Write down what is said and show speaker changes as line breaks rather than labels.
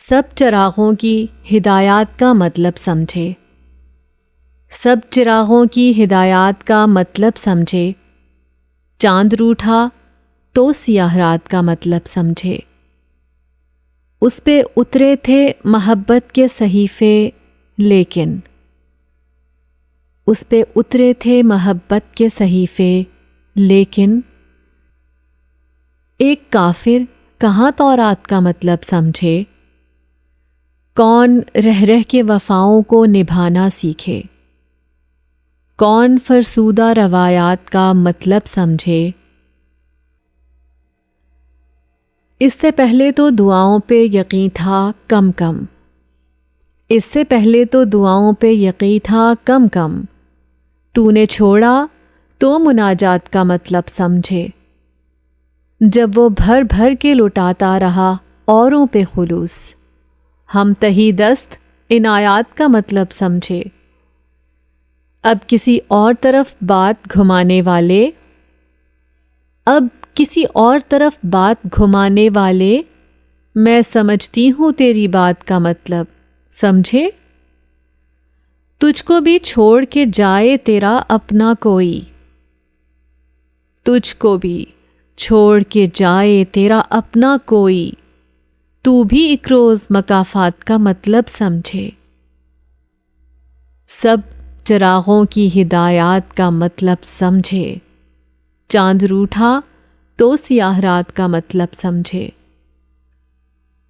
سب چراغوں کی ہدایات کا مطلب سمجھے۔ سب چراغوں کی ہدایات کا مطلب سمجھے۔ چاند روٹھا تو سیاہ رات کا مطلب سمجھے۔ اس پہ اترے تھے محبت کے صحیفے لیکن اس پہ اترے تھے محبت کے صحیفے لیکن ایک کافر کہاں تورات کا مطلب سمجھے۔ کون رہ رہ کے وفاؤں کو نبھانا سیکھے۔ کون فرسودہ روایات کا مطلب سمجھے۔ اس سے پہلے تو دعاؤں پہ یقین تھا کم کم۔ اس سے پہلے تو دعاؤں پہ یقین تھا کم کم۔ تو نے چھوڑا تو مناجات کا مطلب سمجھے۔ جب وہ بھر بھر کے لٹاتا رہا اوروں پہ خلوص، ہم تہی دست عنایات کا مطلب سمجھے۔ اب کسی اور طرف بات گھمانے والے میں سمجھتی ہوں تیری بات کا مطلب سمجھے۔ تجھ کو بھی چھوڑ کے جائے تیرا اپنا کوئی، تجھ کو بھی چھوڑ کے جائے تیرا اپنا کوئی، تو بھی ایک روز مکافات کا مطلب سمجھے۔ سب چراغوں کی ہدایات کا مطلب سمجھے۔ چاند روٹھا تو سیاہ رات کا مطلب سمجھے۔